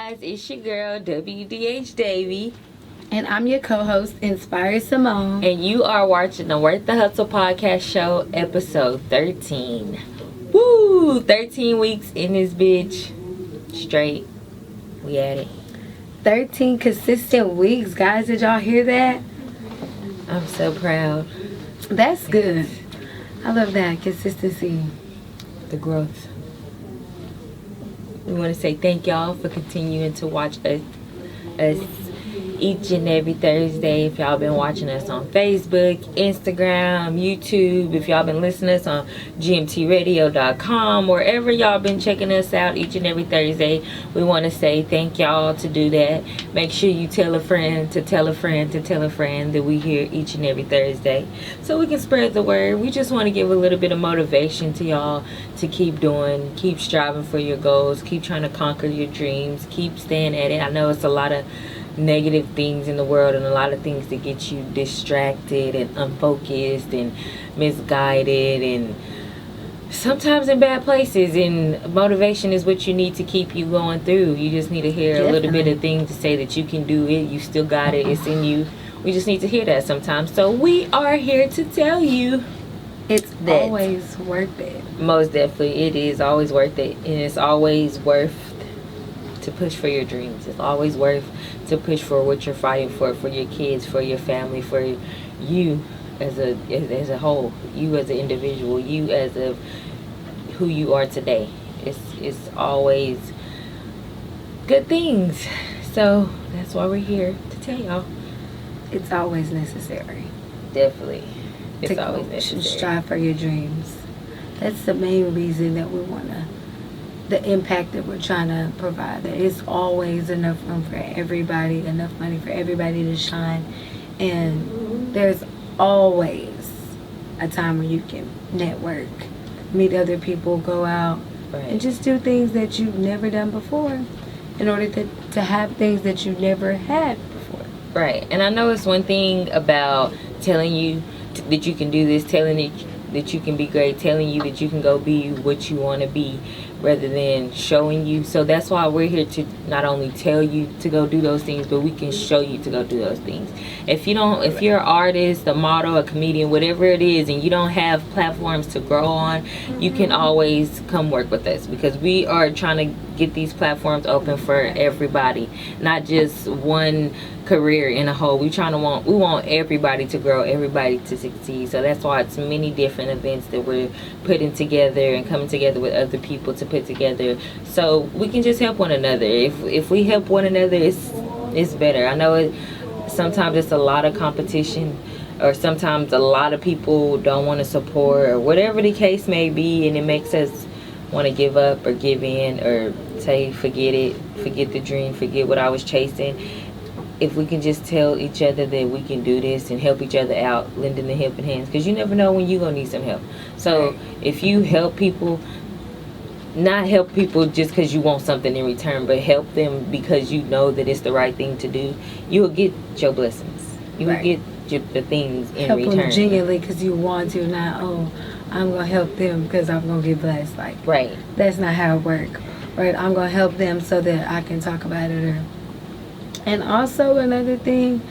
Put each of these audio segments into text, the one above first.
guys, it's your girl WDH Davy, And I'm your co-host, Inspired Simone. and you are watching the Worth the Hustle podcast show, episode 13. Woo! 13 weeks in this bitch. Straight. We at it. 13 consistent weeks, guys. Did y'all hear that? I'm so proud. That's good. I love that consistency. The growth. We want to say thank y'all for continuing to watch us each and every Thursday. If y'all been watching us on Facebook, Instagram, YouTube, if y'all been listening to us on gmtradio.com, wherever y'all been checking us out each and every Thursday, we want to say thank y'all to do that. Make sure you tell a friend to tell a friend to tell a friend that we here each and every Thursday so we can spread the word. We just want to give a little bit of motivation to y'all to keep doing, keep striving for your goals, keep trying to conquer your dreams, keep staying at it. I know it's a lot of negative things in the world and a lot of things that get you distracted and unfocused and misguided and sometimes in bad places, and motivation is what you need to keep you going through. You just need to hear a little bit of things to say that you can do it, you still got it, it's in you. We just need to hear that sometimes. So we are here to tell you It's always worth it. Most definitely, it is always worth it, and it's always worth to push for your dreams. It's always worth to push for what you're fighting for your kids, for your family, for you as a whole, you as an individual, you as a who you are today. It's always good things. So that's why we're here to tell y'all. It's always necessary. Definitely, it's to always necessary. Strive for your dreams. That's the main reason that we want to. The impact that we're trying to provide. There is always enough room for everybody, enough money for everybody to shine, and there's always a time where you can network, meet other people, go out, and just do things that you've never done before in order to have things that you never had before. Right. And I know it's one thing about telling you that you can do this, telling you that you can be great, telling you that you can go be what you want to be, rather than showing you. So that's why we're here to not only tell you to go do those things, but we can show you to go do those things. If you're an artist, a model, a comedian, whatever it is, and you don't have platforms to grow on, you can always come work with us, because we are trying to get these platforms open for everybody, not just one career in a whole. We want everybody to grow, everybody to succeed. So that's why it's many different events that we're putting together and coming together with other people to put together, so we can just help one another. If we help one another, it's better. I know sometimes it's a lot of competition, or sometimes a lot of people don't want to support, or whatever the case may be, and it makes us want to give up or give in or say forget it, forget the dream, forget what I was chasing. If we can just tell each other that we can do this and help each other out, lending the helping hands, because you never know when you're going to need some help. So if you help people, not help people just because you want something in return, but help them because you know that it's the right thing to do, you will get your blessings. You will get the things in help return. Help them genuinely because you want to, not, I'm going to help them because I'm going to get blessed. Like, that's not how it works. Right? I'm going to help them so that I can talk about it. And also another thing,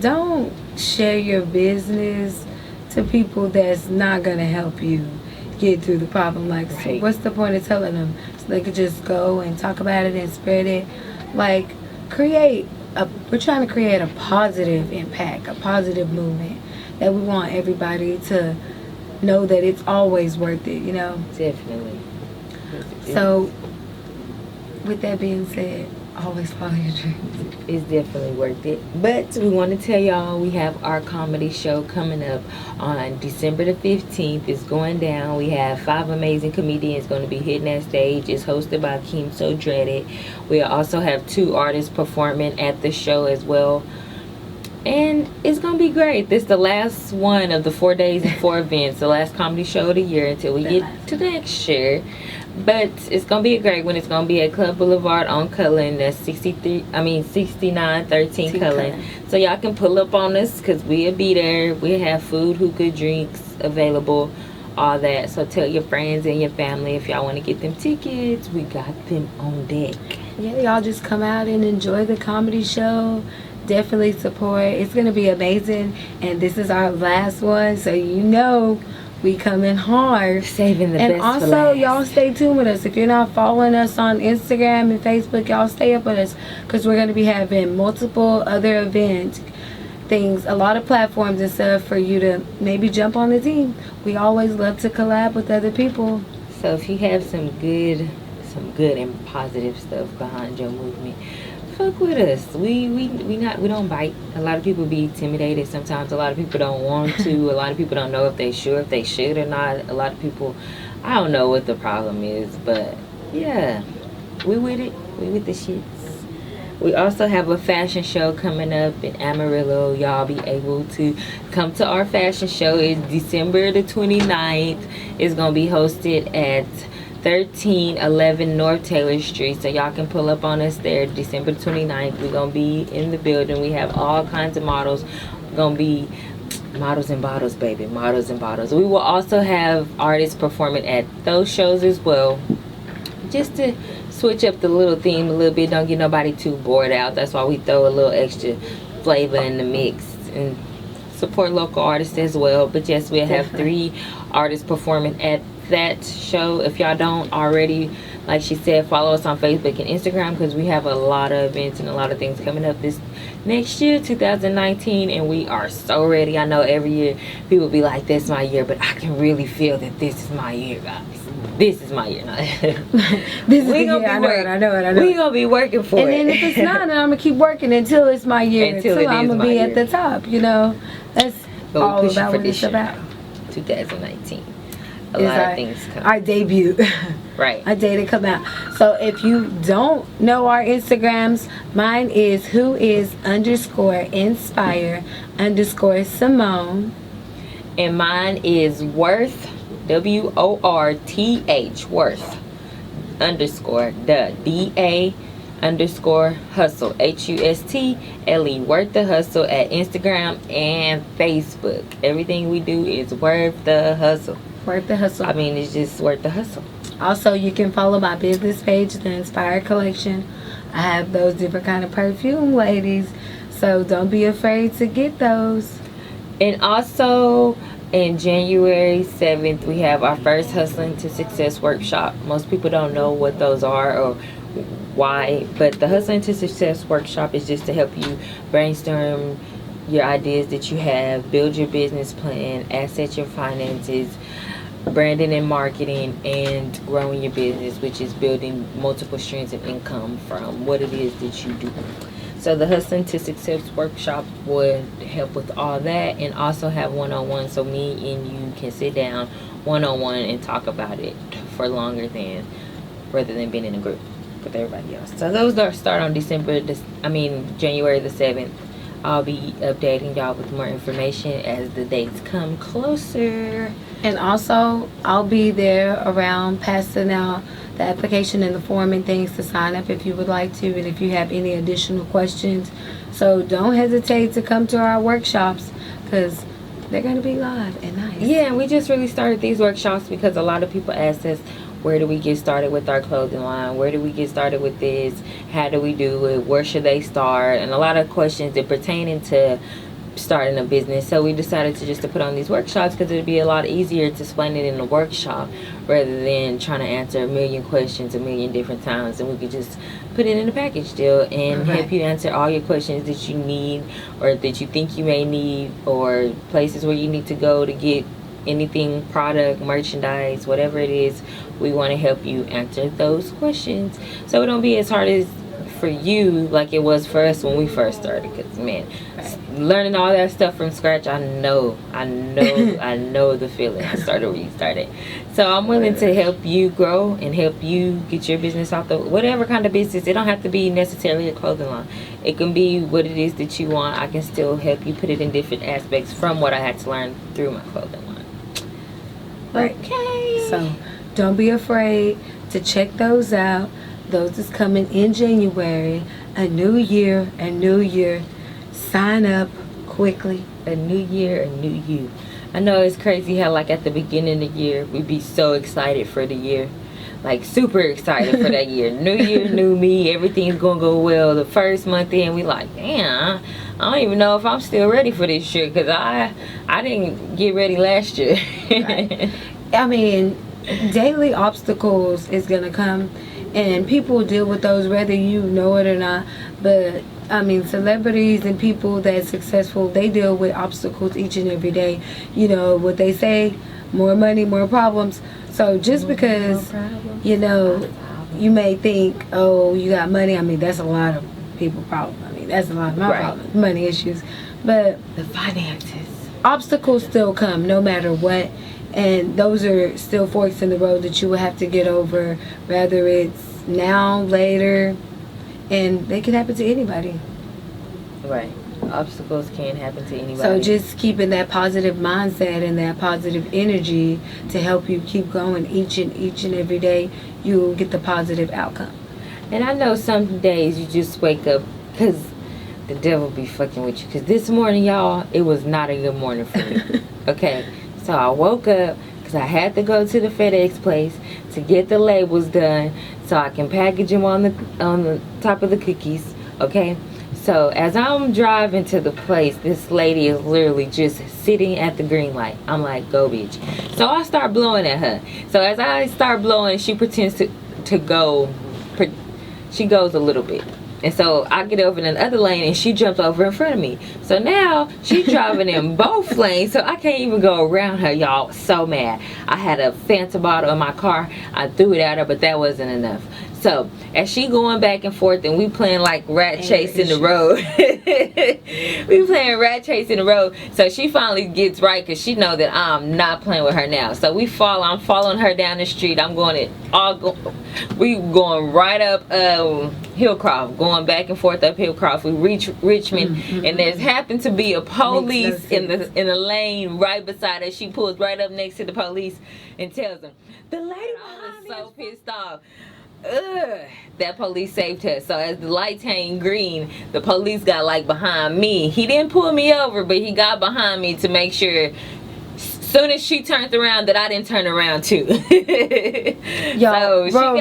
don't share your business to people that's not going to help you get through the problem. Like, so what's the point of telling them? So they could just go and talk about it and spread it. Like, we're trying to create a positive impact, a positive movement that we want everybody to know that it's always worth it, you know? Definitely. So, with that being said, always follow your dreams. It's definitely worth it. But we want to tell y'all we have our comedy show coming up on December the 15th. It's going down. We have 5 amazing comedians going to be hitting that stage. It's hosted by Keem So Dreaded. We also have 2 artists performing at the show as well. And it's going to be great. This is the last one of the 4 days and 4 events. The last comedy show of the year until we get to next year. But it's going to be a great one. It's going to be at Club Boulevard on Cullen. That's 6913 Cullen. So y'all can pull up on us because we'll be there. We'll have food, hookah, drinks available. all that. So tell your friends and your family if y'all want to get them tickets. We got them on deck. Yeah, y'all just come out and enjoy the comedy show. Definitely support. It's going to be amazing. And this is our last one, so you know we coming hard. Saving the and best also, for last. y'all stay tuned with us. If you're not following us on Instagram and Facebook, y'all stay up with us, because we're going to be having multiple other events, things, a lot of platforms and stuff for you to maybe jump on the team. We always love to collab with other people. So if you have some good and positive stuff behind your movement, fuck with us. We don't bite. A lot of people be intimidated sometimes. A lot of people don't want to. A lot of people don't know if they should or not. A lot of people, I don't know what the problem is, but yeah, we with it. We with the shits. We also have a fashion show coming up in Amarillo. Y'all be able to come to our fashion show. It's December the 29th. It's gonna be hosted at 1311 North Taylor Street, so y'all can pull up on us there December 29th. We're gonna be in the building. We have all kinds of models. We're gonna be models and bottles, baby, models and bottles. We will also have artists performing at those shows as well, just to switch up the little theme a little bit. Don't get nobody too bored out. That's why we throw a little extra flavor in the mix and support local artists as well. But yes, we'll have 3 artists performing at that show. If y'all don't already, like she said, follow us on Facebook and Instagram, because we have a lot of events and a lot of things coming up this next year, 2019, and we are so ready. I know every year people be like, "This is my year," but I can really feel that this is my year, guys. This is my year. This is the year. I know it. We gonna be working for it. And then if it's not, then I'm gonna keep working until it's my year. Until I'm gonna be at the top. You know, that's all about what it's about. 2019. A lot of things come. Our debut. Right. Our day to come out. So if you don't know our Instagrams, mine is whois_inspire_Simone. And mine is Worth, WORTH, Worth _DA_hustle, HUSTLE, WorthDaHustle at Instagram and Facebook. Everything we do is Worth the Hustle. Worth the Hustle. I mean, it's just Worth the Hustle. Also, you can follow my business page, The Inspired Collection. I have those different kind of perfume, ladies, so don't be afraid to get those. And also, in January 7th, we have our first Hustling to Success workshop. Most people don't know what those are or why, but the Hustling to Success workshop is just to help you brainstorm your ideas that you have, build your business plan, asset your finances, branding and marketing, and growing your business, which is building multiple streams of income from what it is that you do. So the Hustling to Success workshop would help with all that, and also have one-on-one, so me and you can sit down one-on-one and talk about it for longer than, rather than being in a group with everybody else. So those start on January the 7th. I'll be updating y'all with more information as the dates come closer. And also, I'll be there around passing out the application and the form and things to sign up if you would like to, and if you have any additional questions. So don't hesitate to come to our workshops, because they're going to be live and nice. Yeah, we just really started these workshops because a lot of people asked us, where do we get started with our clothing line? Where do we get started with this? How do we do it? Where should they start? And a lot of questions that pertaining to starting a business. So we decided to put on these workshops, because it'd be a lot easier to explain it in a workshop rather than trying to answer a million questions a million different times. And we could just put it in a package deal and help you answer all your questions that you need, or that you think you may need, or places where you need to go to get anything, product, merchandise, whatever it is. We want to help you answer those questions, so it don't be as hard as for you like it was for us when we first started. Because man, learning all that stuff from scratch, I know the feeling. I started where you started, so I'm willing to help you grow and help you get your business out the whatever kind of business. It don't have to be necessarily a clothing line. It can be what it is that you want. I can still help you put it in different aspects from what I had to learn through my clothing line. Okay, so don't be afraid to check those out. Those is coming in January. A new year, a new year. Sign up quickly. A new year, a new you. I know it's crazy how like at the beginning of the year we'd be so excited for the year, like super excited for that year. New year, new me, everything's gonna go well. The first month in, we like, damn, I don't even know if I'm still ready for this year because I didn't get ready last year. Right. I mean, daily obstacles is gonna come, and people deal with those whether you know it or not. But I mean, celebrities and people that's successful, they deal with obstacles each and every day. You know what they say: more money, more problems. So just because you know you may think, oh, you got money. I mean, that's a lot of people problem. I mean, that's a lot of my problems, money issues. But the finances, obstacles still come no matter what. And those are still forks in the road that you will have to get over, whether it's now, later, and they can happen to anybody. Right. Obstacles can happen to anybody. So just keeping that positive mindset and that positive energy to help you keep going each and every day, you'll get the positive outcome. And I know some days you just wake up because the devil be fucking with you. Because this morning, y'all, it was not a good morning for me. Okay? So I woke up because I had to go to the FedEx place to get the labels done so I can package them on the top of the cookies. Okay? So as I'm driving to the place, this lady is literally just sitting at the green light. I'm like, go bitch. So I start blowing at her. So as I start blowing, she pretends to go. She goes a little bit. And so I get over in the other lane and she jumps over in front of me. So now she's driving in both lanes, so I can't even go around her, y'all. So mad. I had a Fanta bottle in my car. I threw it at her, but that wasn't enough. So as she going back and forth and we playing like rat chase in the road. We playing rat chase in the road. So she finally gets right because she know that I'm not playing with her now. So I'm following her down the street. We going right up Hillcroft, going back and forth up Hillcroft. We reach Richmond, and there's happened to be a police in the lane right beside us. She pulls right up next to the police and tells them, the lady behind me is so pissed off. That police saved her. So as the light turned green, the police got like behind me. He didn't pull me over, but he got behind me to make sure soon as she turned around that I didn't turn around too. Yo, so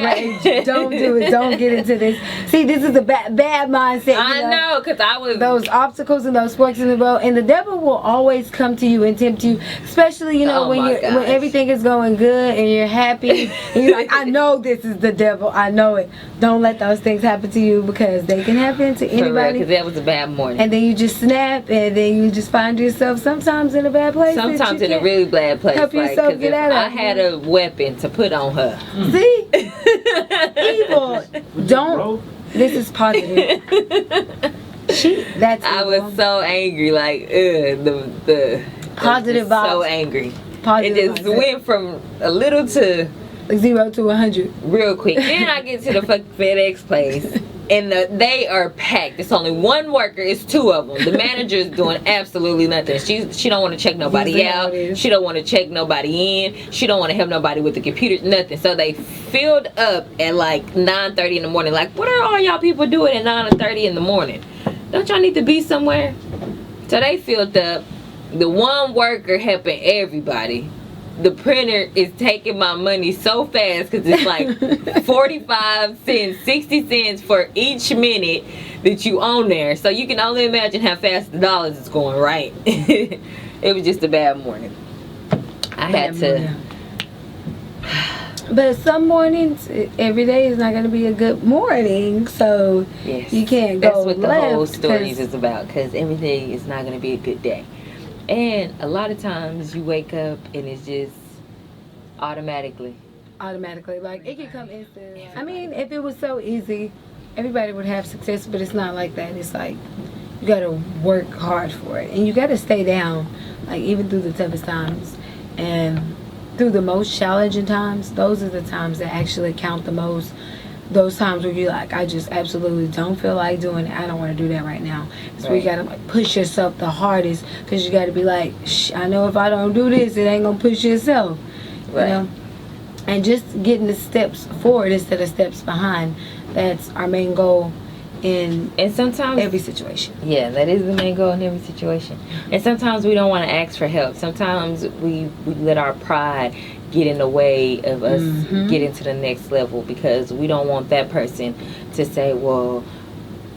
don't do it. Don't get into this. See, this is a bad mindset. I know, because I was... Those obstacles and those forks in the road. And the devil will always come to you and tempt you. Especially, when everything is going good and you're happy. And you're like, I know this is the devil. I know it. Don't let those things happen to you because they can happen to anybody. Because that was a bad morning. And then you just snap and then you just find yourself sometimes in a bad place. Sometimes in a really bad place. Help yourself get out of it. I had a weapon to put on her. See? Evil. Don't. This is positive. That's evil. I was so angry. Like, the positive vibes. So angry. Positive it just went from a little to 0 to 100 real quick. Then I get to the fucking FedEx place. And they are packed. It's only one worker. It's two of them. The manager is doing absolutely nothing. She don't want to check nobody out. She don't want to check nobody in. She don't want to help nobody with the computer. Nothing. So they filled up at like 9:30 in the morning. Like, what are all y'all people doing at 9:30 in the morning? Don't y'all need to be somewhere? So they filled up. The one worker helping everybody. The printer is taking my money so fast because it's like 45 cents, 60 cents for each minute that you own there. So you can only imagine how fast the dollars is going, right? It was just a bad morning. I had to. But some mornings, every day is not going to be a good morning. So yes, you can't go. That's what the whole stories is about, because every day is not going to be a good day. And a lot of times you wake up and it's just automatically. Like, it can come instant. I mean, if it was so easy, everybody would have success, but it's not like that. It's like, you got to work hard for it. And you got to stay down, like, even through the toughest times. And through the most challenging times, those are the times that actually count the most. Those times where you're like, I just absolutely don't feel like doing it. I don't want to do that right now. So you got to like push yourself the hardest, because you got to be like, I know if I don't do this, it ain't going to push yourself. Right. You know? And just getting the steps forward instead of steps behind. That's our main goal and sometimes every situation. Yeah, that is the main goal in every situation. And sometimes we don't want to ask for help. Sometimes we let our pride get in the way of us getting to the next level, because we don't want that person to say, well,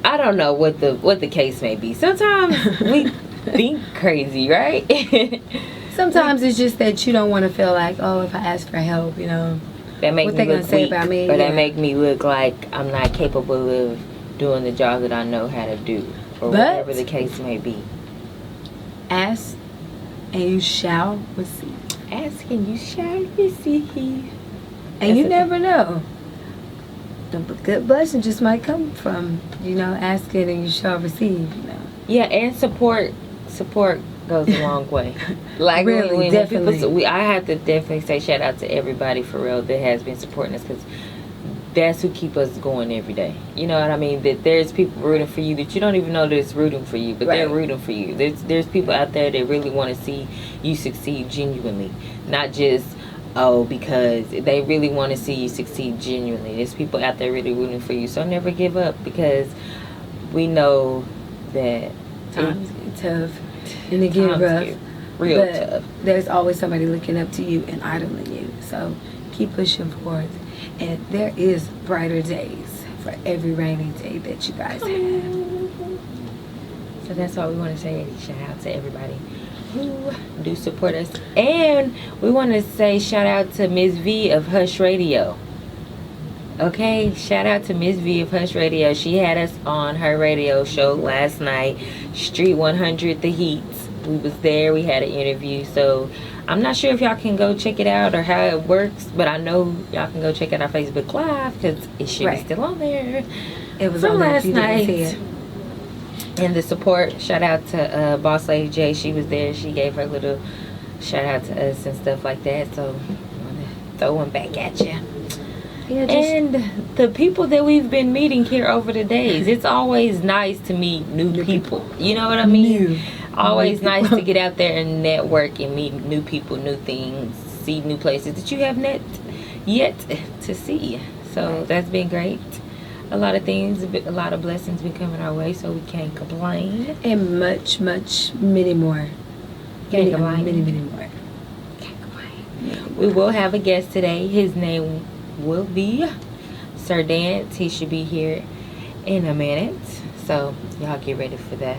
I don't know what the case may be. Sometimes we think crazy, right? Sometimes it's just that you don't want to feel like, oh, if I ask for help, that make what me they look gonna say weak, about me, or that make me look like I'm not capable of doing the job that I know how to do, or whatever the case may be. Ask and you shall receive. Ask and you shall receive. And you never know. The good blessing just might come from, asking and you shall receive, Yeah, and support goes a long way. Like, really, when definitely. People, I have to definitely say shout out to everybody for real that has been supporting us, because that's who keep us going every day. You know what I mean? That there's people rooting for you that you don't even know that it's rooting for you, but they're rooting for you. There's people out there that really want to see you succeed genuinely, not just because they really want to see you succeed genuinely. There's people out there really rooting for you, so never give up, because we know that times get tough and they get rough, real but tough. There's always somebody looking up to you and idling you, so keep pushing forward. And there is brighter days for every rainy day that you guys have. So that's all we want to say. Shout out to everybody who do support us. And we want to say shout out to Ms. V of Hush Radio. Okay, shout out to Ms. V of Hush Radio. She had us on her radio show last night, Street 100 The Heats. We was there. We had an interview. So I'm not sure if y'all can go check it out or how it works, but I know y'all can go check out our Facebook Live, because it should be still on there. It was from on last night. And the support, shout out to Boss Lady J. She was there. She gave her little shout out to us and stuff like that. So I'm gonna throw one back at you. Yeah, and the people that we've been meeting here over the days, it's always nice to meet new people. You know what I mean? Always nice to get out there and network and meet new people, new things, see new places that you have not yet to see. So that's been great. A lot of things, a lot of blessings been coming our way, so we can't complain. And much, many more. Can't complain. Many more. Can't complain. We will have a guest today. His name will be Sir Dance. He should be here in a minute, so y'all get ready for that.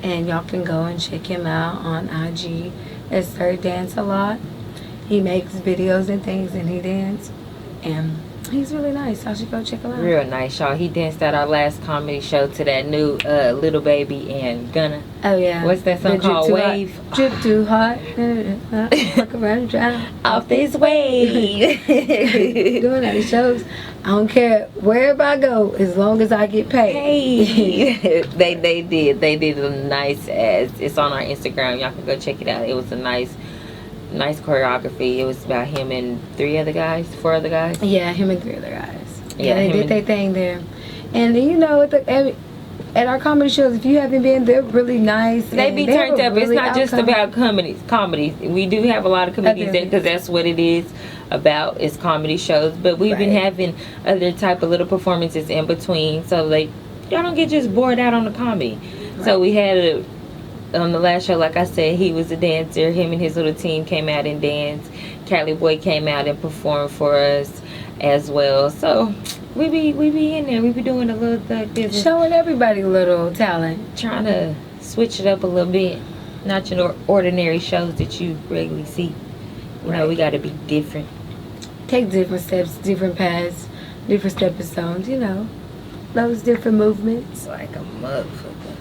And y'all can go and check him out on IG at Sir Dance Alot. He makes videos and things, and he dances, and he's really nice. Y'all should go check him out. Real nice, y'all. He danced at our last comedy show to that new Little Baby and Gunna. Oh yeah. What's that song called? Wave. Drip too hot. Fuck around and drown. Off this wave. Doing that shows. I don't care wherever I go as long as I get paid. Hey. they did a nice ass. It's on our Instagram. Y'all can go check it out. It was a nice choreography. It was about him and 4 other guys. Yeah, him and 3 other guys. Yeah, they did their thing there. And at our comedy shows, if you haven't been, they're really nice. They be turned up. It's not just about comedy. We do have a lot of comedies there, because that's what it is about. It's comedy shows. But we've been having other type of little performances in between, so y'all don't get just bored out on the comedy. Right. So we had on the last show, like I said, he was a dancer. Him and his little team came out and danced. Cali Boy came out and performed for us as well. So we be in there. We be doing a little thug business, showing everybody a little talent, trying to switch it up a little bit. Not your ordinary shows that you regularly see. You know, we got to be different. Take different steps, different paths, different stepping stones. Those different movements. Like a motherfucker.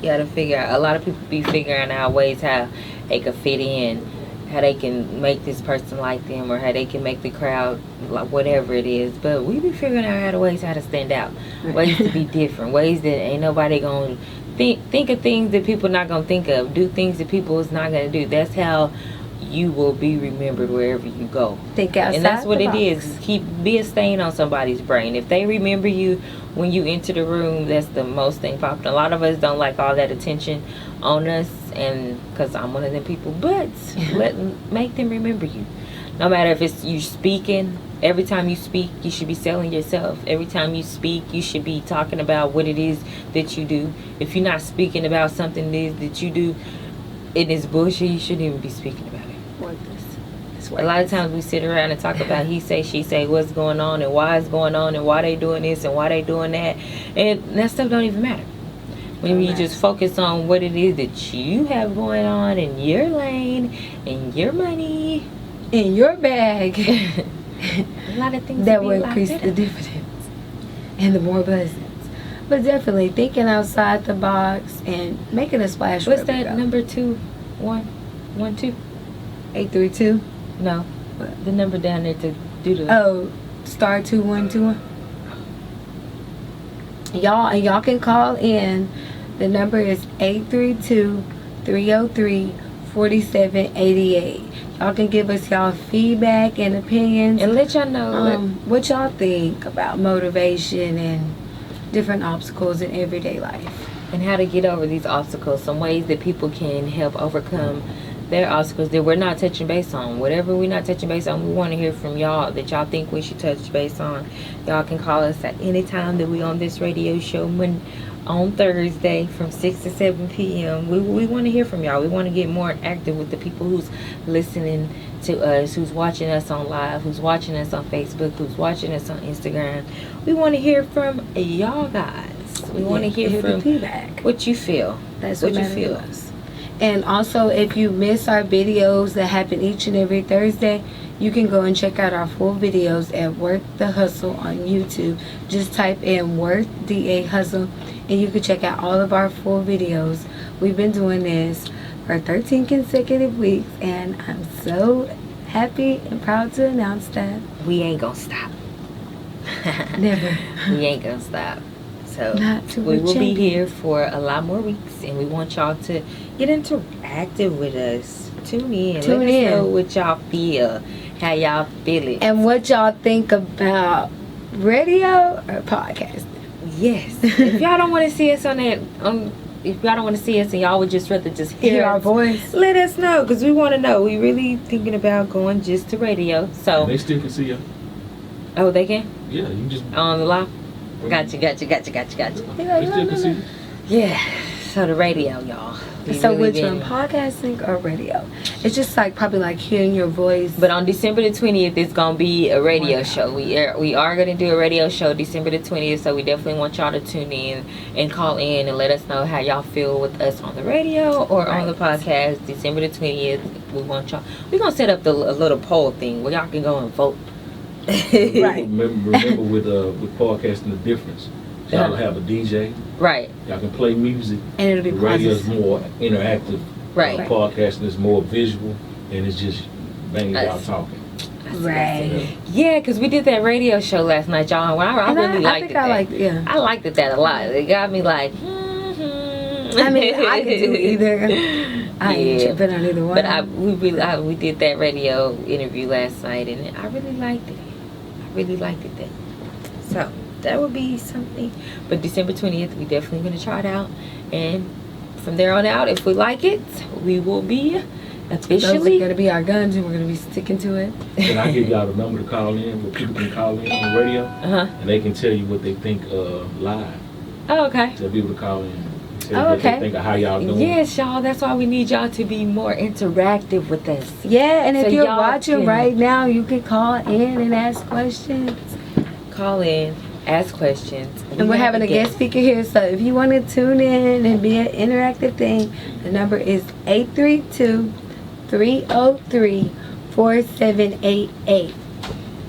You got to figure out. A lot of people be figuring out ways how they can fit in, how they can make this person like them, or how they can make the crowd like whatever it is. But we be figuring out ways how to stand out, ways to be different, ways that ain't nobody gonna think of things that people not gonna think of, do things that people is not gonna do. That's how you will be remembered wherever you go. Think outside and that's what the it box. is. Be a stain on somebody's brain. If they remember you when you enter the room, that's the most thing popping. A lot of us don't like all that attention on us, and because I'm one of them people, but make them remember you. No matter if it's you speaking Every time you speak, you should be selling yourself. Every time you speak, you should be talking about what it is that you do. If you're not speaking about something that you do, it is bullshit. You shouldn't even be speaking about it. A lot of times we sit around and talk about he say, she say, what's going on and why it's going on and why they doing this and why they doing that. And that stuff don't even matter. When you just focus on what it is that you have going on in your lane, in your money, in your bag. A lot of things that will increase the dividends and the more blessings. But definitely thinking outside the box and making a splash. What's that number 2112? 832? No. What? The number down there to do the star 2121. Y'all can call in. The number is 832-303-4788. Y'all can give us y'all feedback and opinions and let y'all know what y'all think about motivation and different obstacles in everyday life and how to get over these obstacles. Some ways that people can help overcome their obstacles that we're not touching base on. Whatever we're not touching base on, we want to hear from y'all that y'all think we should touch base on. Y'all can call us at any time that we on this radio show on Thursday from 6 to 7 p.m. We want to hear from y'all. We want to get more active with the people who's listening to us, who's watching us on live, who's watching us on Facebook, who's watching us on Instagram. We want to hear from y'all guys. We want to hear from feedback. What you feel. That's what you feel. And also, if you miss our videos that happen each and every Thursday, you can go and check out our full videos at WorthDaHustle on YouTube. Just type in WorthDaHustle and you can check out all of our full videos. We've been doing this for 13 consecutive weeks, and I'm so happy and proud to announce that we ain't gonna stop. Never. We ain't gonna stop. So we will be here for a lot more weeks, and we want y'all to get interactive with us. Tune in. Let us know what y'all feel, how y'all feel it, and what y'all think about radio or podcasting. Yes. If y'all don't want to see us on that, if y'all don't want to see us and y'all would just rather just hear our voice, let us know, because we want to know. We really thinking about going just to radio. So and they still can see you. Oh, they can? Yeah, you just on the live. Gotcha. They still can see you. Yeah. So the radio, y'all. So which one, podcasting or radio? It's just like probably like hearing your voice. But on December the 20th, it's gonna be a radio show. We are gonna do a radio show December the 20th. So we definitely want y'all to tune in and call in and let us know how y'all feel with us on the radio or on the podcast. December the 20th, we want y'all. We're gonna set up a little poll thing where y'all can go and vote. Right. Remember with podcasting, the difference. Y'all will have a DJ. Right. Y'all can play music. And it'll be the radio is more interactive. Right. Podcasting is more visual, and it's just mainly y'all talking. Right. Yeah, because we did that radio show last night, y'all. I really liked it. I liked it that a lot. It got me like. I mean, I could do either. I ain't tripping on either one. But we did that radio interview last night, and I really liked it. I really liked it then. So that would be something. But December 20th, we definitely going to try it out, and from there on out, if we like it, we will be officially. Those are going to be our guns, and we're going to be sticking to it. And I give y'all the number to call in, where people can call in on the radio, and they can tell you what they think live. Oh, okay. They'll be able to call in. Oh, okay. Think of how y'all doing. Yes, y'all. That's why we need y'all to be more interactive with us. Yeah, and if you're watching right now, you can call in and ask questions. Call in, ask questions. And we're having a guest speaker here, so if you want to tune in and be an interactive thing, the number is 832-303-4788.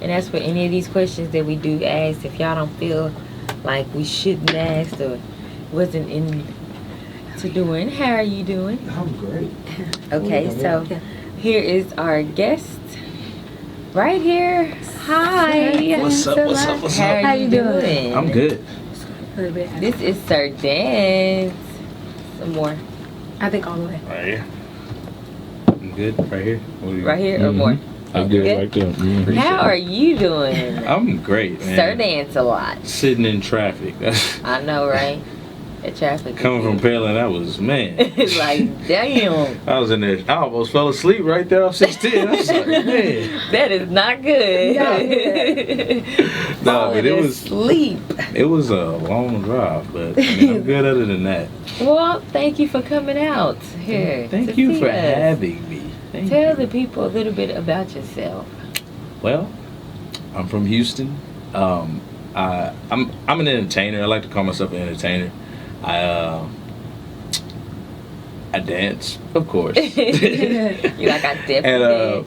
And that's for any of these questions that we do ask. If y'all don't feel like we shouldn't ask or wasn't in to doing, how are you doing? I'm great. Okay, so here is our guest right here. Hi. What's up? How you doing? I'm good. This is Sir Dance. Some more. I think all the way. Right here. I'm good. Right here. Right here or more? I'm good right there. How are you doing? I'm great, man. Sir Dance a lot. Sitting in traffic. I know, right? That traffic. Coming from Pearland, that was, man. It's like, damn. I was in there. I almost fell asleep right there off 16. I was like, man. That is not good. No, but it was sleep. It was a long drive, but I mean, I'm good other than that. Well, thank you for coming out here. Thank you for having me. Tell the people a little bit about yourself. Well, I'm from Houston. I'm an entertainer. I like to call myself an entertainer. I dance, of course. You're like, I definitely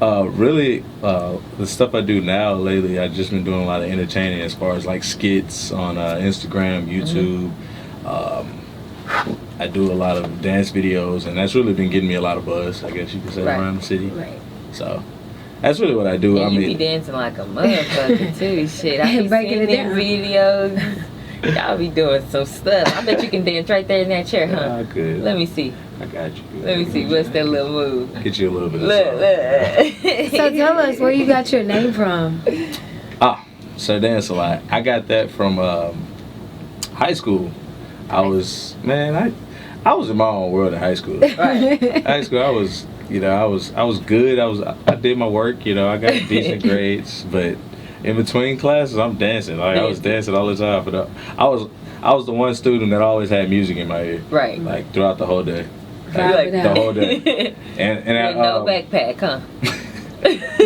and really, the stuff I do now lately, I've just been doing a lot of entertaining as far as like skits on Instagram, YouTube. I do a lot of dance videos, and that's really been getting me a lot of buzz, I guess you could say, around the city. Right. So that's really what I do. And you be dancing like a motherfucker too. Shit, I be seeing them videos. Y'all be doing some stuff. I bet you can dance right there in that chair, huh? I could. Let me see. I got you. Let me see. What's that little move? Get you a little bit of look. So tell us where you got your name from. So Dance Alot. I got that from high school. I was in my own world in high school. Right. High school, I was good. I did my work. I got decent grades, but in between classes, I'm dancing. Like I was dancing all the time. But I was the one student that always had music in my ear. Right. Like throughout the whole day. Like the whole day. And no backpack, huh?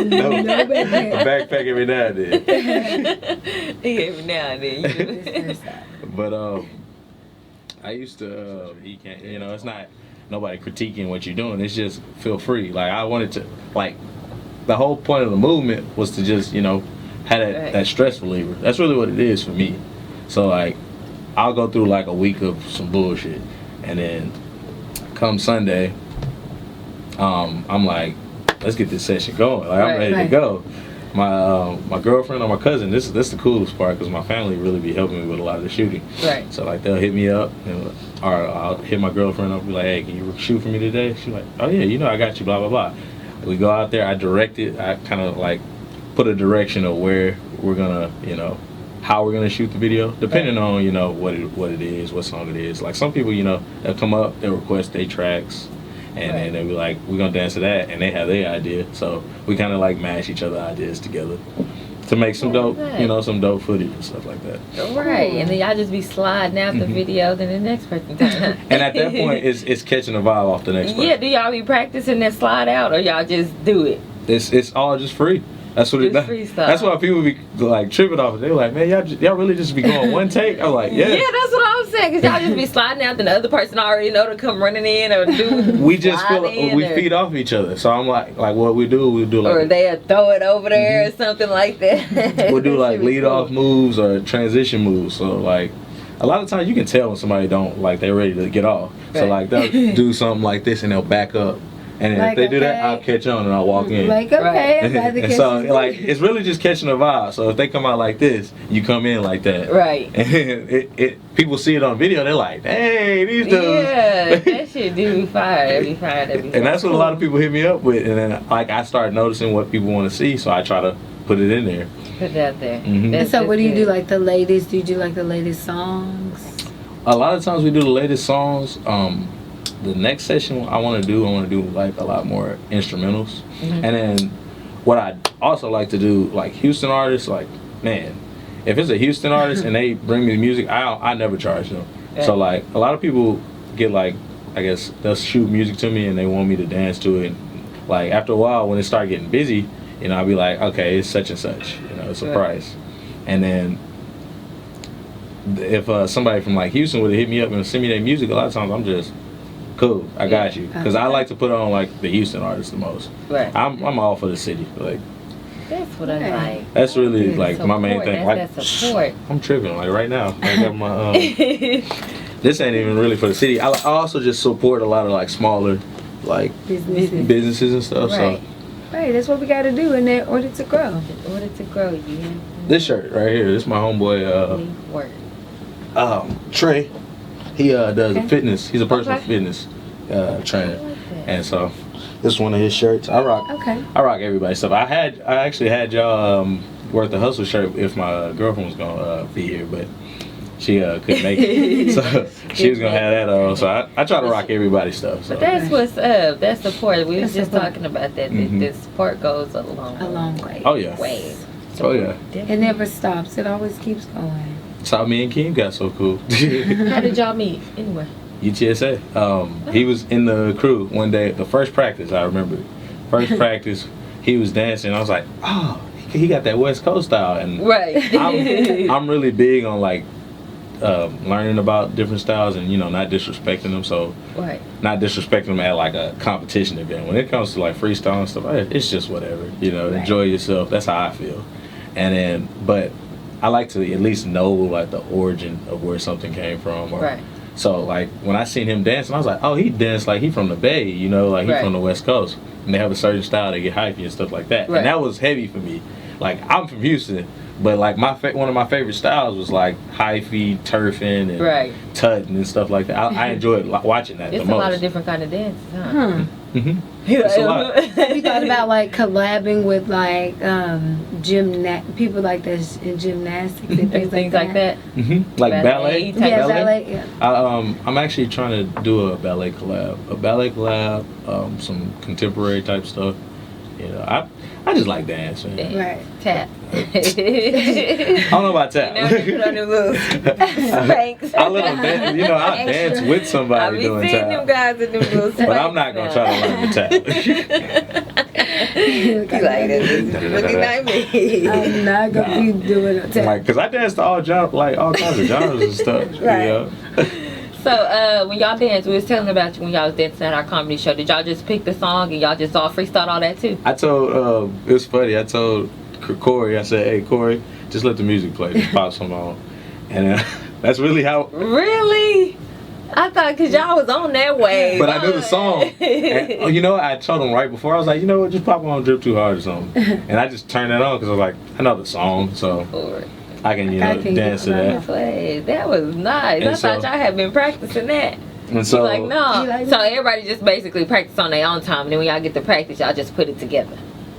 No backpack. A backpack every now and then. Every now and then. But I used to it's not nobody critiquing what you're doing. It's just feel free. Like I wanted to, like, the whole point of the movement was to just have that stress reliever. That's really what it is for me. So like I'll go through like a week of some bullshit, and then come Sunday, I'm like, let's get this session going. Like I'm ready to go. My girlfriend or my cousin, this is the coolest part, because my family really be helping me with a lot of the shooting. Right. So like they'll hit me up, or I'll hit my girlfriend up and be like, hey, can you shoot for me today? She's like, oh yeah, I got you, blah blah blah. We go out there, I direct it, I kind of like put a direction of where we're gonna, how we're gonna shoot the video, depending on what it is, what song it is. Like some people, they'll come up, they'll request their tracks, and then they'll be like, we're gonna dance to that, and they have their idea. So we kind of like mash each other's ideas together to make some dope, some dope footage and stuff like that. Right, and then y'all just be sliding out the video, then the next person. And at that point, it's catching a vibe off the next person. Yeah, do y'all be practicing that slide out, or y'all just do it? It's all just free. That's what that's why people be like tripping off it. They're like, man, y'all really just be going one take? I'm like, yeah. Yeah, that's what I was saying, because y'all just be sliding out, then the other person already know to come running in or do. We just feed off each other. So I'm like what we'll do like, or they'll throw it over there or something like that. We'll do like lead off moves or transition moves. So like a lot of times you can tell when somebody don't, like, they're ready to get off. Right. So like they'll do something like this and they'll back up. And like, if they do that, I'll catch on and I'll walk in. Like, okay, I'm about to catch so, like, it's really just catching a vibe. So if they come out like this, you come in like that. Right. And people see it on video, they're like, hey, these dudes. Yeah, that shit do be fire. Every fire. And that's what a lot of people hit me up with. And then, like, I start noticing what people want to see, so I try to put it in there. Put it out there. Mm-hmm. And so what do you do, like, the latest? Do you do, like, the latest songs? A lot of times we do the latest songs. The next session I want to do like a lot more instrumentals. Mm-hmm. And then what I also like to do, like Houston artists, like, man, if it's a Houston artist and they bring me music, I never charge them. Yeah. So like a lot of people get, like, I guess they'll shoot music to me and they want me to dance to it. And like after a while, when it start getting busy, I'll be like, okay, it's such and such, it's a price. And then if somebody from like Houston would have hit me up and send me their music, a lot of times I'm just, cool, I got you, because I like to put on like the Houston artists the most. Right. I'm all for the city. Like, that's what I like. That's really like support, my main thing. That's like, that support. I'm tripping like right now. I got my this ain't even really for the city. I also just support a lot of like smaller like businesses and stuff. Right. So right, that's what we got to do in order to grow. In order to grow, you. This shirt right here. This is my homeboy. Trey. He does fitness. He's a personal fitness trainer, and so this is one of his shirts. I rock everybody's stuff. I actually had y'all WorthDaHustle shirt if my girlfriend was gonna be here, but she couldn't make it, so she was gonna have that on. So I try to rock everybody's stuff. So. But that's what's up. That's support. We was just talking about that. The support goes a long way. Oh yeah. Way. Oh yeah. It never stops. It always keeps going. That's how me and Kim got so cool. How did y'all meet anyway? UTSA. He was in the crew one day. The first practice, I remember. First practice, he was dancing. I was like, oh, he got that West Coast style. And right. I'm really big on like learning about different styles and not disrespecting them. So not disrespecting them at like a competition event. When it comes to like freestyle and stuff, it's just whatever. Enjoy yourself. That's how I feel. And then, but I like to at least know like the origin of where something came from. So like when I seen him dancing, I was like, oh, he danced like he from the Bay, like he from the West Coast. And they have a certain style, they get hypey and stuff like that. And that was heavy for me. Like I'm from Houston, but like one of my favorite styles was like hyphy, turfing, and tutting and stuff like that. I enjoyed watching that. It's the most. A lot of different kind of dances, huh? It's a lot. Have you thought about like collabing with like people like this in gymnastics and things like that? Like ballet. Ballet. Yeah. I'm actually trying to do a ballet collab. Some contemporary type stuff. I just like dance, man. Right. Tap. I don't know about tap. Put on the moves. Thanks. I let them dance. I dance with somebody doing tap. Them guys in the moves. But I'm not gonna try to learn the tap. You like that? Looking like me. I'm not gonna be doing a tap. Like, cause I dance to all kinds of genres and stuff. So when y'all danced, we was telling about when y'all was dancing at our comedy show. Did y'all just pick the song and y'all just all freestyle all that too? I told it was funny. I told Corey, I said, "Hey Corey, just let the music play, just pop some on," and that's really how. Really? I thought because y'all was on that wave. But I knew the song. And, I told him right before. I was like, you know what? Just pop on Drip Too Hard or something. And I just turned that on because I was like, I know the song, so. I can, dance to that. That was nice. And I thought y'all had been practicing that. And so, like, no. So everybody just basically practice on their own time, and then when y'all get to practice, y'all just put it together.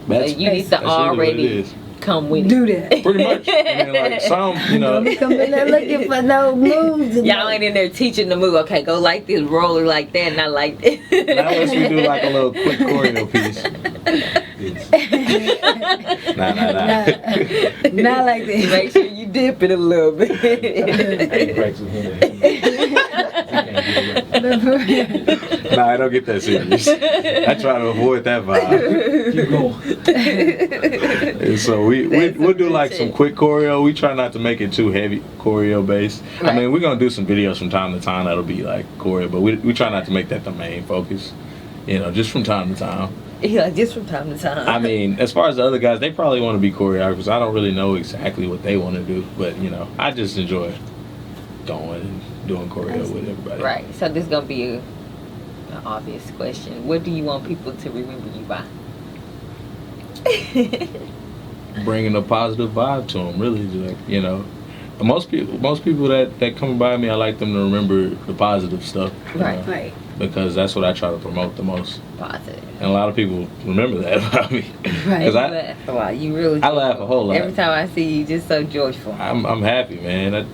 So you need to already come with it. Do that. Pretty much. And then, like, some, Don't be coming in there looking for no moves. Y'all ain't in there teaching the move. Okay, go like this, roller like that, and I like this. Not unless we do like a little quick choreo piece. Nah. Not like this. Make sure you dip it a little bit. Nah, I don't get that serious. I try to avoid that vibe. Keep going. And so we'll do like some quick choreo. We try not to make it too heavy choreo based. Right. I mean, we're gonna do some videos from time to time that'll be like choreo, but we try not to make that the main focus. Just from time to time. Yeah, just from time to time. I mean, as far as the other guys, they probably want to be choreographers. I don't really know exactly what they want to do, but I just enjoy going and doing choreo with everybody. Right. So this is gonna be an obvious question. What do you want people to remember you by? Bringing a positive vibe to them, really. Like, most people that come by me, I like them to remember the positive stuff. Right. Because that's what I try to promote the most. Positive. And a lot of people remember that about me. Right. Because I laugh a whole lot. Every time I see you, just so joyful. I'm happy, man.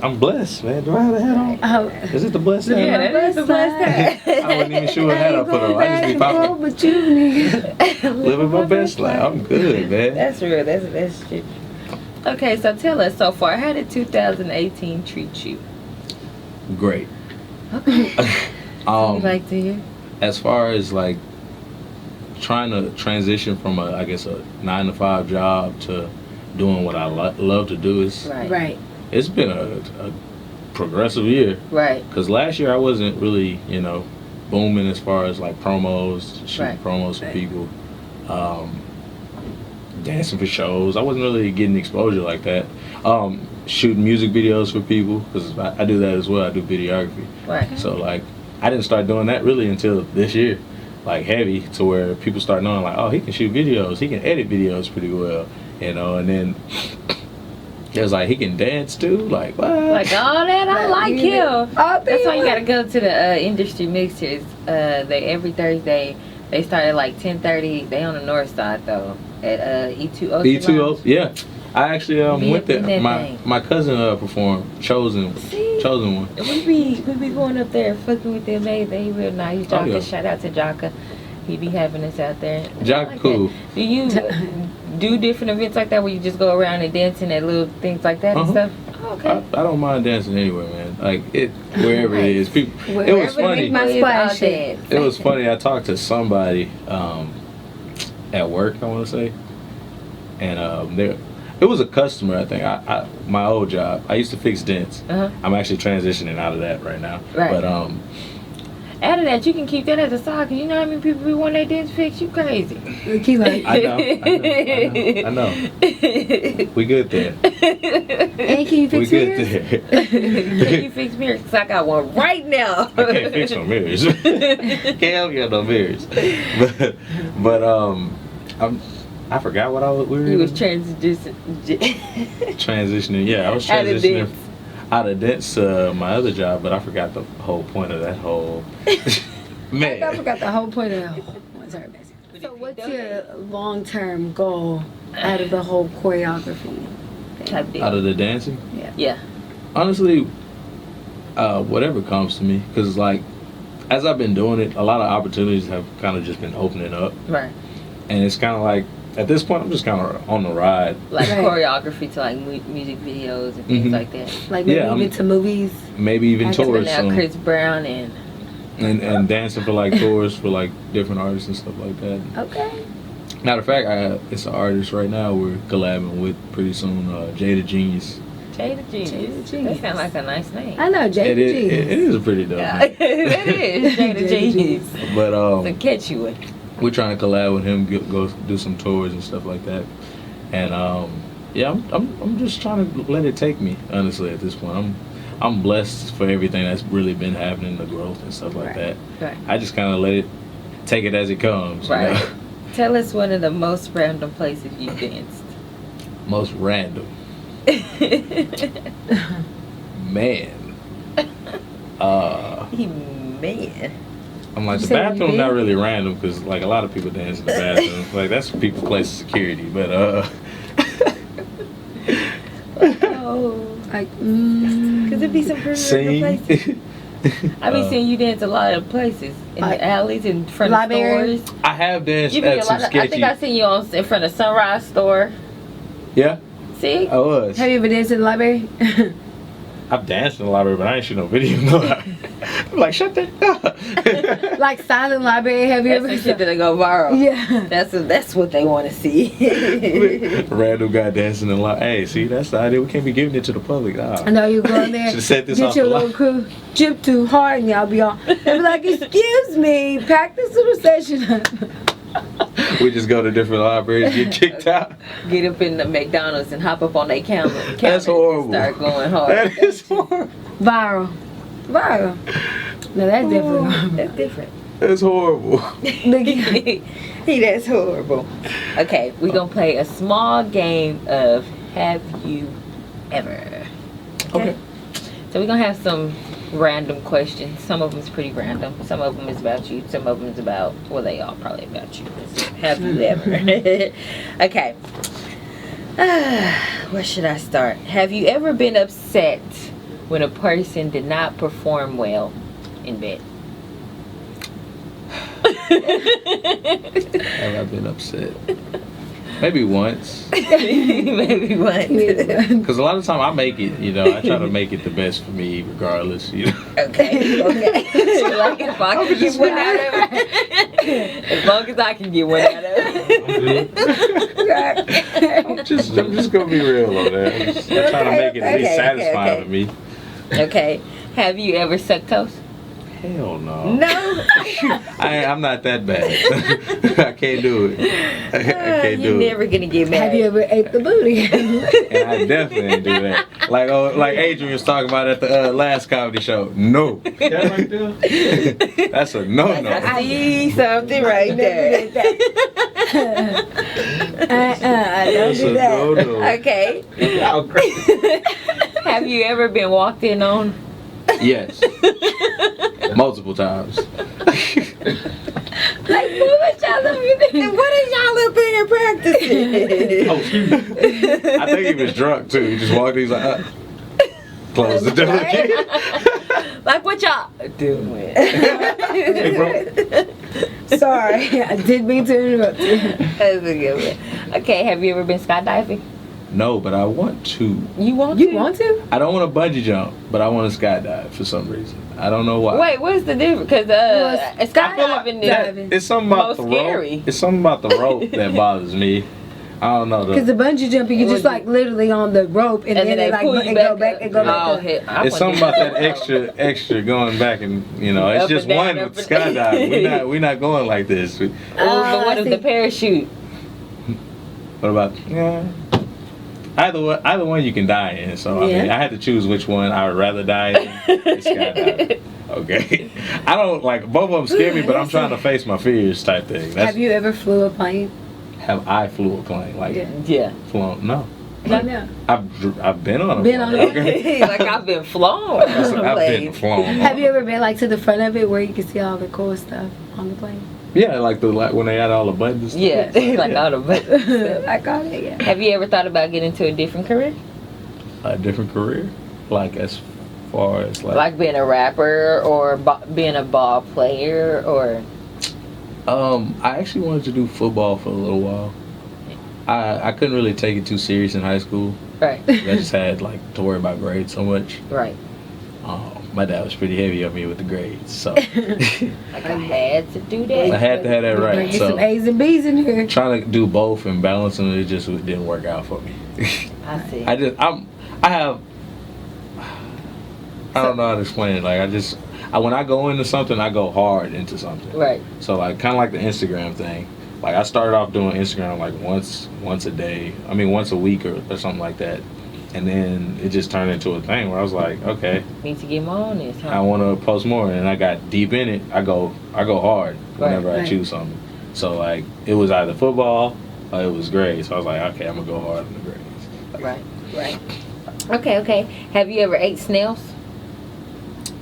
I'm blessed, man. Do I have a hat on? Is it the blessed hat? Yeah, that is the blessed hat. I wasn't even sure what hat I put on. I just be popping. But you nigga. Living my best life. I'm good, man. That's real. That's true. Okay, so tell us so far, how did 2018 treat you? Great. Okay. You'd like to hear? As far as like trying to transition from a 9-to-5 job to doing what I love to do is Right. It's been a progressive year. Right. Because last year I wasn't really booming as far as like promos, shooting promos for people, dancing for shows. I wasn't really getting exposure like that. Shooting music videos for people because I do that as well. I do videography. Right. So like I didn't start doing that really until this year, like heavy, to where people start knowing like, oh, he can shoot videos, he can edit videos pretty well, and then it was like he can dance too, like what? Like all that, I like him. That's why you gotta go to the industry mixers. They every Thursday they start at like 10:30. They on the north side though at E2O. E2O, yeah. I actually went there. My cousin performed Chosen One. We be going up there fucking with them. They real nice. Jaka, yeah. Shout out to Jaka. He be having us out there. Jaka like cool. That. Do you do different events like that where you just go around and dancing at little things like that and stuff? Oh, okay. I don't mind dancing anywhere, man. Like wherever it is. People. It was funny. It was funny. I talked to somebody at work, I want to say, and it was a customer. I think my old job. I used to fix dents. I'm actually transitioning out of that right now. Right. But out of that, you can keep that as a side, cause you know how many people be want their dents fixed. You crazy. I know. We good there. And can you fix mirrors? We good there. Can you fix mirrors? Cause I got one right now. I can't fix no mirrors. Can't help you no mirrors. But I forgot what we were. You was transitioning. Yeah, I was transitioning out of dents to my other job, but I forgot the whole point of that whole. Man, I forgot the whole point of that whole. Sorry, Bessie. So, what's your long-term goal out of the whole choreography? Out of the dancing? Yeah. Honestly, whatever comes to me, because like, as I've been doing it, a lot of opportunities have kind of just been opening up. Right. And it's kind of like, at this point, I'm just kind of on the ride. Like choreography to like music videos and things like that. Like maybe even to movies. Maybe even tours. Now Chris Brown and dancing for like tours for like different artists and stuff like that. Okay. Matter of fact, it's an artist right now we're collabing with pretty soon, Jada Genius. Jada Genius. That sounds like a nice name. I know Jada Genius. It is a pretty dope name. It is Jada Genius. But it's a catchy one. We're trying to collab with him, go do some tours and stuff like that, and I'm just trying to let it take me. Honestly, at this point, I'm blessed for everything that's really been happening, the growth and stuff like that. Right. I just kind of let it take it as it comes. Right. You know? Tell us one of the most random places you danced. Most random. Man. Man. I'm like, the bathroom not really random because like a lot of people dance in the bathroom. Like that's people's place of security. But like could there be some pretty random places? I've been seeing you dance a lot of places in the alleys, in front of stores. I have danced at some sketchy. I think I seen you in front of Sunrise store. Yeah. See? I was. Have you ever danced in the library? I've danced in the library, but I ain't shoot no video. No. I'm like, shut that up. Like silent library, have you ever? That's the shit that go viral. Yeah. That's what they want to see. Random guy dancing in the library. Hey, see, that's the idea. We can't be giving it to the public. I know you go in there. Should set this get off your little crew. Jump too hard, and y'all be all. They'll be like, "Excuse me, pack this little session up." We just go to different libraries, get kicked out. Get up in the McDonald's and hop up on their counter. That's horrible. Start going hard. That is horrible. Viral. No, that's different. That's different. That's horrible. That's horrible. Okay, we're going to play a small game of Have You Ever? Okay. So we're going to have some random questions. Some of them is pretty random. Some of them is about you. Some of them is about, well, they all probably about you. Have you ever? Okay. Where should I start? Have you ever been upset when a person did not perform well in bed? Have I been upset? Maybe once. Maybe once. Because a lot of the time I make it, I try to make it the best for me regardless, Okay. Like if I can get one out of it. As long as I can get one out of it. I'm just going to be real on that. I'm trying to make it at least satisfying to me. Okay. Have you ever sucked toast? Hell no. No? I'm not that bad. I can't do it. I can't do it. You're never going to get mad. Have you ever ate the booty? And I definitely ain't do that. Like Adrian was talking about at the last comedy show. No. That's a no-no. I see something right there. Don't do that. No-no. Okay. Have you ever been walked in on? Yes. Multiple times. Like, what is y'all up here practicing? I Oh, I think he was drunk too. He just walked in, he's like, close the door again. Like, what y'all doing? Hey, bro. Sorry, I didn't mean to interrupt you. That's a good one. Okay, have you ever been skydiving? No, but I want to. You want You to? want to? I don't want to bungee jump, but I want to skydive for some reason. I don't know why. Wait, what's the difference? Because skydiving is It's something about most the scary. rope. It's something about the rope that bothers me. I don't know. Because the bungee jumping, you just like literally on the rope, and then they like pull you go back and go back Oh, up. hell, It's something about that extra going back, and it's Up just and down, one up with and- skydiving. We're not going like this. But what I if see. the parachute? What about either one you can die in. So I mean, I had to choose which one I would rather die in. It's skydiving. Okay, I don't like both of them scare me, but I'm trying to face my fears type thing. Have you ever flew a plane? Have I flew a plane? Like Yeah. flown? No. No. I've been on a Been plane. on a Okay. Like I've been flown. I've been flown. Have you ever been like to the front of it where you can see all the cool stuff on the plane? Yeah, like when they had all the buttons. And Yeah, like all the buttons. I got it. Yeah. Have you ever thought about getting into a different career? A different career, like as far as Like being a rapper or being a ball player or... I actually wanted to do football for a little while. I couldn't really take it too serious in high school. Right. I just had like to worry about grades so much. Right. My dad was pretty heavy on me with the grades, so Like I had to do I that. had to have that We're gonna right. get some So A's and B's in here. trying to do both and balancing it just didn't work out for me. I see. I don't know how to explain it. Like when I go into something, I go hard into something. Right. So like kind of like the Instagram thing. Like I started off doing Instagram like once a day. I mean once a week or something like that. And then it just turned into a thing where I was like, okay, Need to get more on this, huh? I want to post more, and I got deep in it. I go hard whenever I Right. choose something. So like it was either football or it was grades. So I was like, okay, I'm gonna go hard on the grades. Right. Okay. Have you ever ate snails?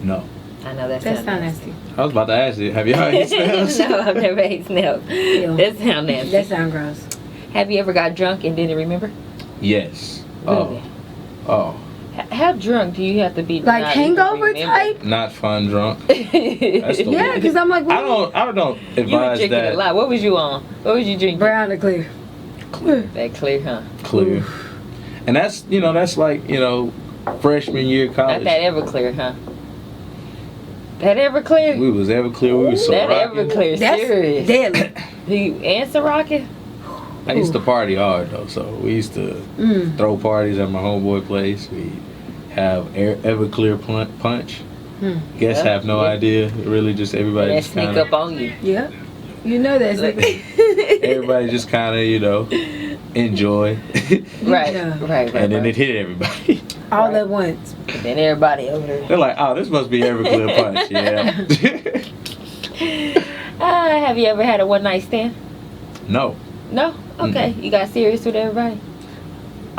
No, I know that That's sounds not nasty. I was about to ask you, have y'all eaten snails? No, I've never ate snails. Ew. That sounds nasty. That sounds gross. Have you ever got drunk and didn't remember? Yes. Really? Oh, How drunk do you have to be? to Like not even hangover remember? type? not fun drunk. That's the Yeah, because I'm like, I don't You were advise drinking a that lot. What was you on? What was you drinking? brown or clear. That clear, huh? clear. And that's like, freshman year Not college. that Everclear, huh? That Everclear? We was Everclear, we was so That rocking. Everclear, That's serious. deadly. You answer rocket? I used to party hard though, so we used to throw parties at my homeboy place. We have Everclear punch. Guests Yeah. have no idea. Really, just everybody That just sneak kind up of on you. Yeah. You know that's everybody just kind of enjoy, Right, Yeah. right. and then it hit everybody. all Right. at once. Then everybody over there. They're like, oh, this must be Everclear punch. Yeah. Have you ever had a one night stand? No, No? Okay. You got serious with everybody?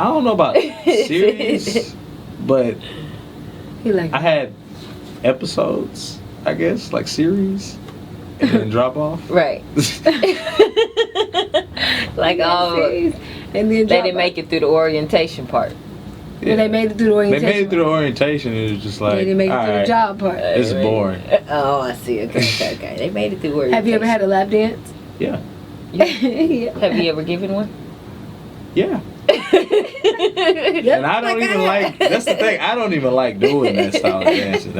I don't know about series, but He like, I had episodes, I guess, like series, and then drop off. Right. Like, and then they didn't make it through the orientation part. Well, they made it through the They orientation. made it through the orientation. It was just like, They didn't make it all through the right, job part. This is boring. Oh, I see. Okay. They made it through orientation. Have you ever had a lap dance? Yeah, Yeah. Have you ever given one? yeah. Yep. And I don't even like. That's the thing. I don't even like doing that style of dancing.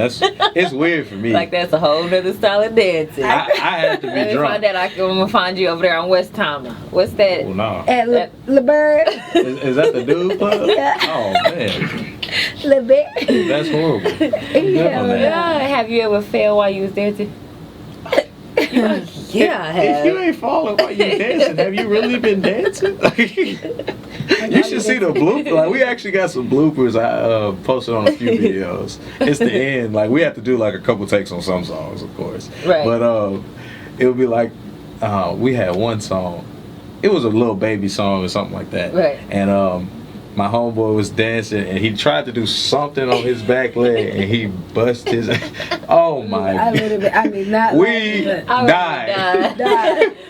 It's weird for me. Like, that's a whole nother style of dancing. I have to Let be me drunk. find that. I'm gonna find you over there on West Tama. What's that? Oh no. At Le Bird. Is that the dude club? Yeah. Oh man, Le Bird. that's horrible. Yeah. Definitely. Have you ever failed while you was dancing? Yeah, I If you have. ain't falling while you dancing, have you really been dancing? You should see the blooper. Like, we actually got some bloopers I posted on a few videos. It's the end. Like, we have to do like a couple takes on some songs, of course. Right. But it would be like we had one song. It was a little baby song or something like that. Right. And my homeboy was dancing and he tried to do something on his back leg and he bust his. Oh my! Not. We died.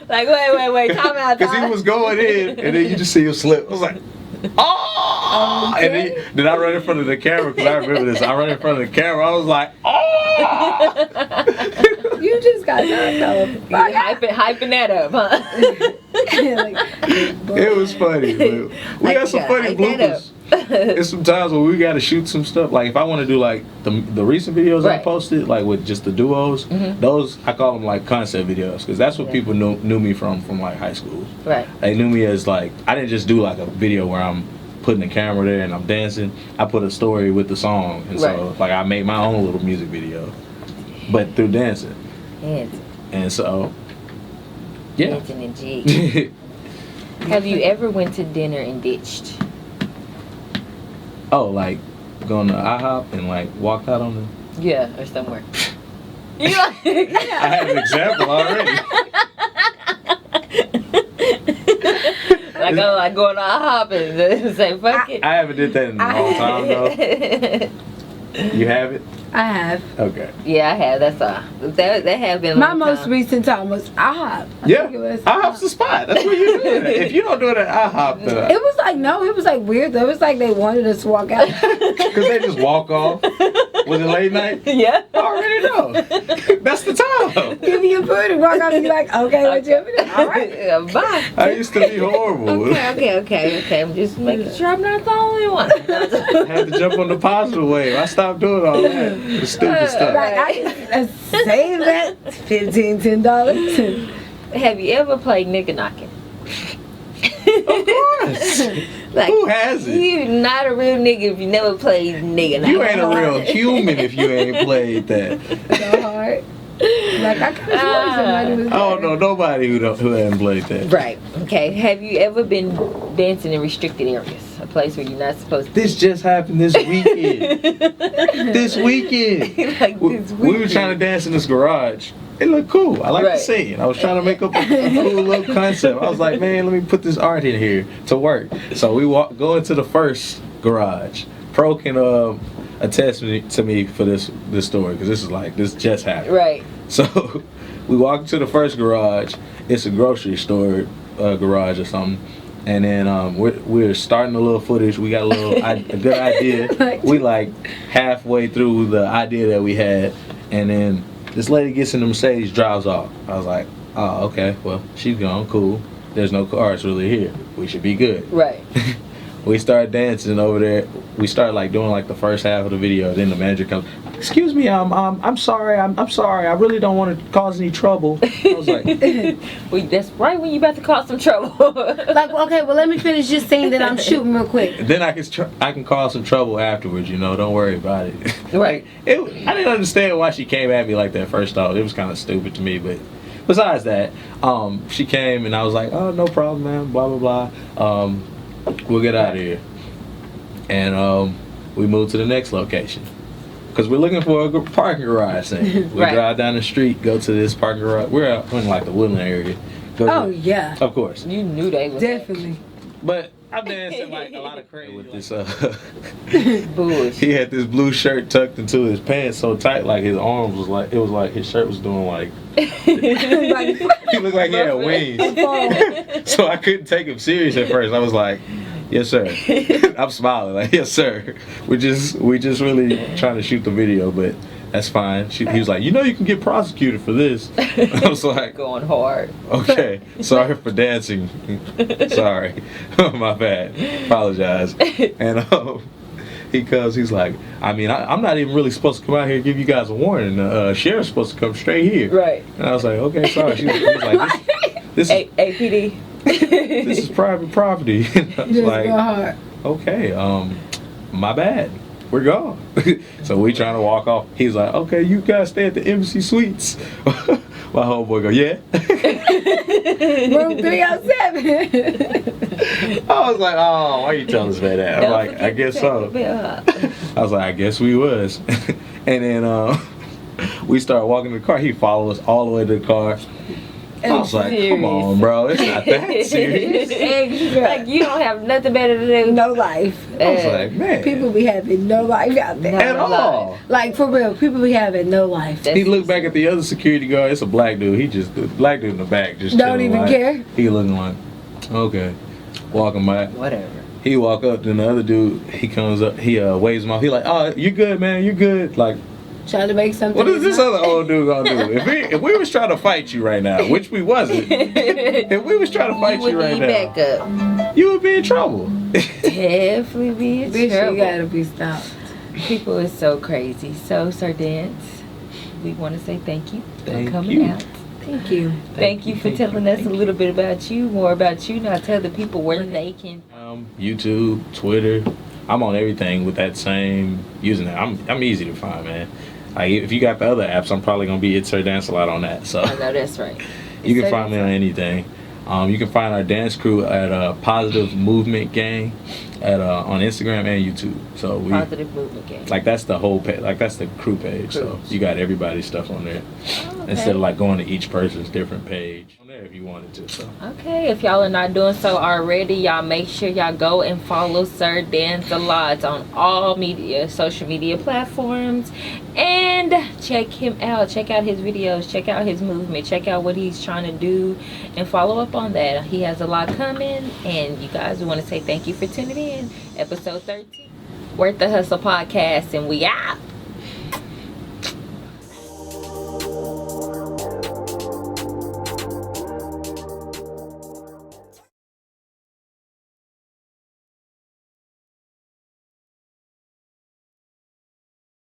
Like wait, time out. Because he was going in and then you just see him slip. I was like, oh! Okay. And then I run in front of the camera because I remember this. I run in front of the camera. I was like, oh! You just got hyping that up, huh? It was funny. But we got some funny bloopers. There's some times where we got to shoot some stuff. Like if I want to do like the recent videos I posted, like with just the duos, those I call them like concept videos because that's what people knew me from like high school. Right. They knew me as like I didn't just do like a video where I'm putting the camera there and I'm dancing. I put a story with the song, and so like I made my own little music video, but through dancing. And so, yeah. Dancing and jig. Have you ever went to dinner and ditched? Oh, like going to IHOP and like walked out on the. Yeah, or somewhere. I have an example already. Like going to IHOP and say fuck it. I haven't did that in a long time though. You have it? I have. Okay. Yeah, I have. That's all. That have been. My most recent time was IHOP. IHOP's the spot. That's where you do it. If you don't do it at IHOP, then it was like it was like weird. Though. It was like they wanted us to walk out because they just walk off. Was it late night? Yeah. I already know. That's the time. Give you your food and walk out and be like, okay, what you all right? Bye. I used to be horrible. Okay. I'm just making sure I'm not the only one. I had to jump on the positive wave. I stopped doing all that. The stupid stuff. Like I save that $10. Have you ever played nigga knocking? Of course. Like, who hasn't? You're not a real nigga if you never played nigga knocking. You ain't a real human if you ain't played that. So hard. Like I could have somebody was. I don't know nobody who hasn't played that. Right. Okay. Have you ever been dancing in restricted areas? A place where you're not supposed to. This just happened this weekend. This weekend. We were trying to dance in this garage. It looked cool. I like the scene. I was trying to make up a cool little concept. I was like, man, let me put this art in here to work. So we go into the first garage. Pro can attest to me for this story because this just happened. Right. So we walk into the first garage. It's a grocery store garage or something. And then we're starting a little footage. We got a good idea. We like halfway through the idea that we had, and then this lady gets in the Mercedes, drives off. I was like, oh, okay, well, she's gone, cool. There's no cars really here. We should be good. Right. We started dancing over there. We started like doing like the first half of the video. Then the manager comes, excuse me, I'm sorry, I'm sorry. I really don't want to cause any trouble. I was like, well, that's right when you about to cause some trouble. Like, okay, well, let me finish this scene that I'm shooting real quick. Then I can cause some trouble afterwards. Don't worry about it. Right. I didn't understand why she came at me like that first off. It was kind of stupid to me, but besides that, she came and I was like, oh, no problem, man. Blah blah blah. We'll get out of here. And we moved to the next location. Because we're looking for a parking garage thing. We drive down the street, go to this parking garage. We're out in like the Woodland area. Yeah. Of course. You knew they was. Definitely. But I'm dancing like a lot of crazy with this. Bullshit. He had this blue shirt tucked into his pants so tight, like his arms was like, it was like his shirt was doing like. He looked like he had wings. So I couldn't take him serious at first. I was like, yes, sir. I'm smiling like, yes, sir. We just really trying to shoot the video, but that's fine. He was like, you can get prosecuted for this. I was like, going hard. Okay, sorry for dancing. Sorry, my bad. Apologize. And he comes. He's like, I'm not even really supposed to come out here and give you guys a warning. Sheriff's supposed to come straight here. Right. And I was like, okay, sorry. He was like, this is APD. This is private property. I was like, okay, my bad. We're gone. So we trying to walk off. He's like, okay, you guys stay at the Embassy Suites. My homeboy go, yeah. Room 307. I was like, oh, why you telling us about that? I'm like, I guess so. I was like, I guess we was. And then we started walking to the car. He followed us all the way to the car. I was like, come on, bro. It's not that serious. Extra. Like, you don't have nothing better to do. No life. I was like, man. People be having no life out there. At all. Like, for real, people be having no life. He looked back at the other security guard. It's a black dude. The black dude in the back just Don't chilling, even like, care. He looking like, okay. Walking by. Whatever. He walk up, then the other dude, he comes up, he waves him off. He like, oh, you good, man, you good. Like, Trying to make something. what is this other old dude gonna do? If we was trying to fight you right now, which we wasn't, if we was trying to fight you right now, back up. you would be in trouble. Definitely be in Bitch, trouble. you gotta be stopped. People is so crazy. So, Sir Dance, we want to say thank you Thank for coming you. out. Thank you. Thank you for telling us a little bit about you, more about you. Now tell the people where they can. YouTube, Twitter, I'm on everything with that same username. I'm easy to find, man. Like, if you got the other apps, I'm probably gonna be It's Sir Dance Alot on that. So I know that's right. you can find me on anything. You can find our dance crew at Positive Movement Gang on Instagram and YouTube. So we Positive Movement Gang. like that's the whole page. Like that's the crew page. So you got everybody's stuff on there instead of like going to each person's different page on there if you wanted to. So Okay, if y'all are not doing so already, y'all make sure y'all go and follow Sir Dance Alot on all social media platforms, and check him out. Check out his videos. Check out his movement. Check out what he's trying to do, and follow up on that. He has a lot coming, and you guys, we want to say thank you for tuning in. Episode 13, Worth the Hustle podcast, and we out.